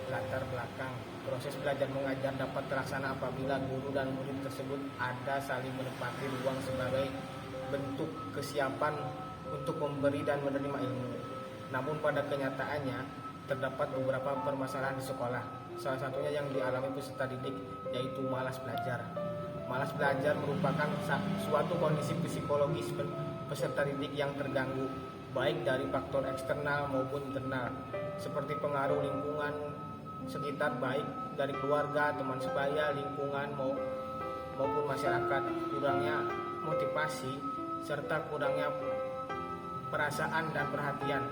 Latar belakang proses belajar mengajar dapat terlaksana apabila guru dan murid tersebut ada saling menempati ruang sebagai bentuk kesiapan untuk memberi dan menerima ilmu. Namun pada kenyataannya terdapat beberapa permasalahan di sekolah. Salah satunya yang dialami peserta didik yaitu malas belajar. Malas belajar merupakan suatu kondisi psikologis peserta didik yang terganggu, baik dari faktor eksternal maupun internal, seperti pengaruh lingkungan sekitar, baik dari keluarga, teman sebaya, lingkungan maupun masyarakat, kurangnya motivasi, serta kurangnya perasaan dan perhatian.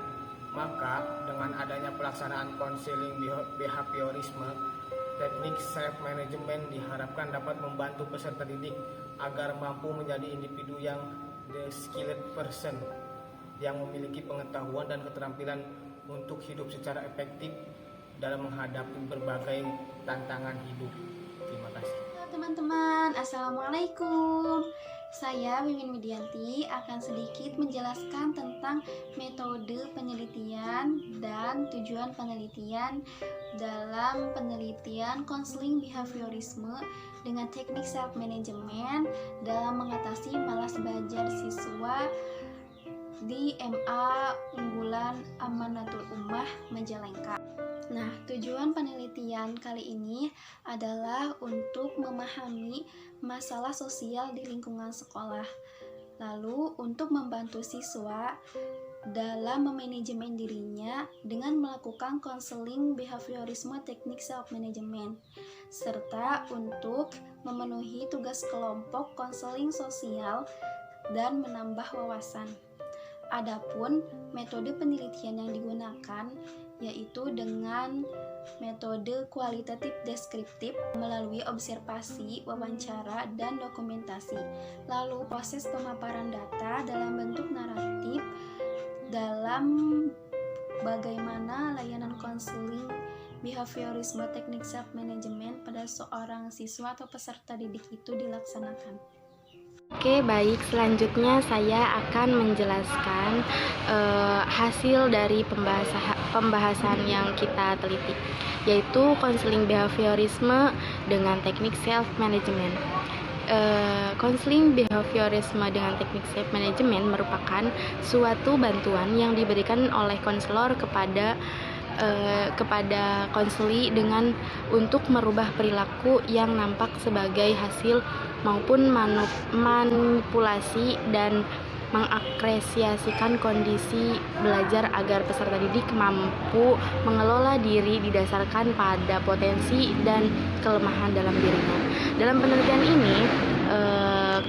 Maka dengan adanya pelaksanaan konseling behaviorisme, teknik self management diharapkan dapat membantu peserta didik agar mampu menjadi individu yang the skilled person yang memiliki pengetahuan dan keterampilan untuk hidup secara efektif dalam menghadapi berbagai tantangan hidup. Terima kasih. Halo teman-teman, Assalamualaikum. Saya Mimin Widianti akan sedikit menjelaskan tentang metode penelitian dan tujuan penelitian dalam penelitian konseling behaviorisme dengan teknik self management dalam mengatasi malas belajar siswa di MA unggulan Amanatul Ummah Majalengka. Nah, tujuan penelitian kali ini adalah untuk memahami masalah sosial di lingkungan sekolah, lalu untuk membantu siswa dalam memanajemen dirinya dengan melakukan konseling behaviorisme teknik self management, serta untuk memenuhi tugas kelompok konseling sosial dan menambah wawasan. Adapun metode penelitian yang digunakan yaitu dengan metode kualitatif deskriptif melalui observasi, wawancara, dan dokumentasi. Lalu proses pemaparan data dalam bentuk naratif dalam bagaimana layanan konseling behaviorisme teknik self management pada seorang siswa atau peserta didik itu dilaksanakan. Oke, baik. Selanjutnya saya akan menjelaskan hasil dari pembahasan yang kita teliti, yaitu konseling behaviorisme dengan teknik self management. Konseling behaviorisme dengan teknik self management merupakan suatu bantuan yang diberikan oleh konselor kepada konseli dengan untuk merubah perilaku yang nampak sebagai hasil maupun manipulasi dan mengapresiasikan kondisi belajar agar peserta didik mampu mengelola diri didasarkan pada potensi dan kelemahan dalam dirinya. Dalam penelitian ini,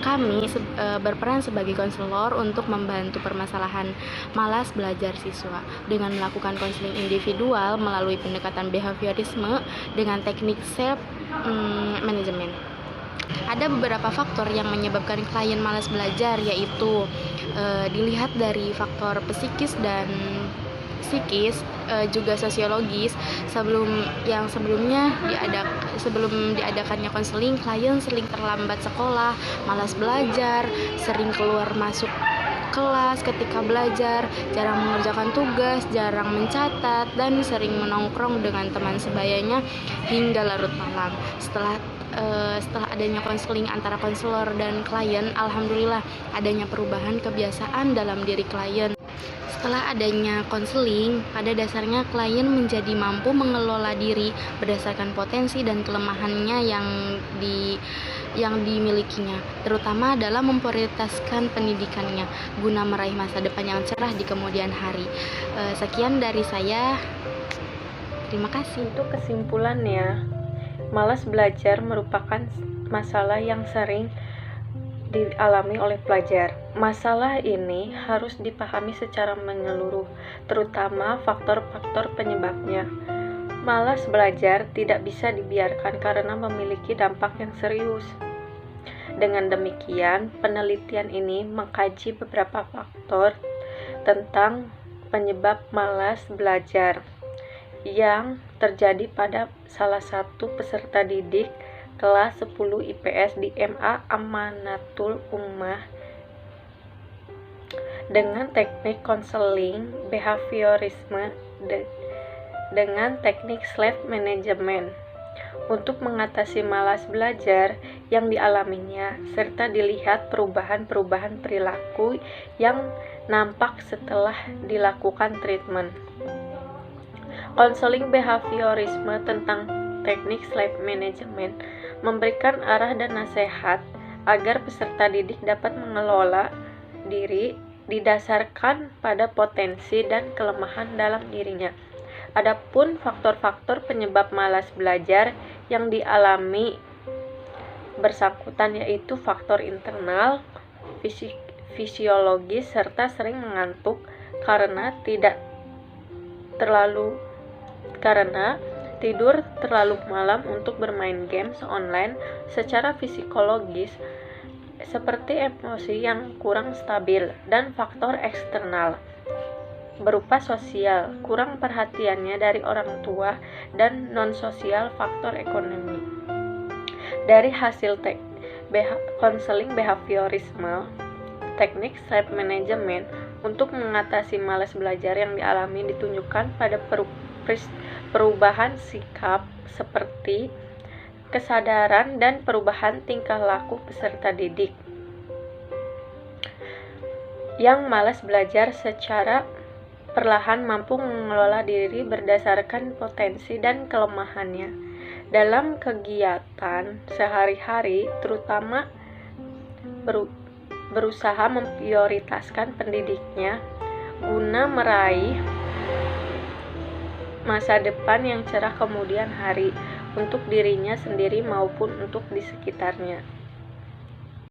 kami berperan sebagai konselor untuk membantu permasalahan malas belajar siswa dengan melakukan konseling individual melalui pendekatan behaviorisme dengan teknik self management. Ada beberapa faktor yang menyebabkan klien malas belajar, yaitu dilihat dari faktor psikis dan psikis, juga sosiologis. Sebelum diadakannya konseling, klien sering terlambat sekolah, malas belajar, sering keluar masuk kelas ketika belajar, jarang mengerjakan tugas, jarang mencatat, dan sering menongkrong dengan teman sebayanya hingga larut malam. Setelah adanya konseling antara konselor dan klien, alhamdulillah adanya perubahan kebiasaan dalam diri klien. Setelah adanya konseling, pada dasarnya klien menjadi mampu mengelola diri berdasarkan potensi dan kelemahannya yang dimilikinya, terutama dalam memprioritaskan pendidikannya guna meraih masa depan yang cerah di kemudian hari. Sekian dari saya. Terima kasih. Untuk kesimpulannya, malas belajar merupakan masalah yang sering dialami oleh pelajar. Masalah ini harus dipahami secara menyeluruh, terutama faktor-faktor penyebabnya. Malas belajar tidak bisa dibiarkan karena memiliki dampak yang serius. Dengan demikian, penelitian ini mengkaji beberapa faktor tentang penyebab malas belajar yang terjadi pada salah satu peserta didik kelas 10 IPS di MA Amanatul Ummah dengan teknik konseling behaviorisme dengan teknik self management untuk mengatasi malas belajar yang dialaminya serta dilihat perubahan-perubahan perilaku yang nampak setelah dilakukan treatment. Konseling behaviorisme tentang teknik self management memberikan arah dan nasihat agar peserta didik dapat mengelola diri didasarkan pada potensi dan kelemahan dalam dirinya. Adapun faktor-faktor penyebab malas belajar yang dialami bersangkutan yaitu faktor internal, fisiologis, serta sering mengantuk karena tidur terlalu malam untuk bermain games online. Secara psikologis seperti emosi yang kurang stabil, dan faktor eksternal berupa sosial, kurang perhatiannya dari orang tua, dan non-sosial faktor ekonomi. Dari hasil konseling behaviorisme, teknik self management untuk mengatasi malas belajar yang dialami ditunjukkan pada perubahan sikap seperti kesadaran dan perubahan tingkah laku peserta didik yang malas belajar secara perlahan mampu mengelola diri berdasarkan potensi dan kelemahannya dalam kegiatan sehari-hari, terutama berusaha memprioritaskan pendidiknya guna meraih masa depan yang cerah kemudian hari untuk dirinya sendiri maupun untuk di sekitarnya.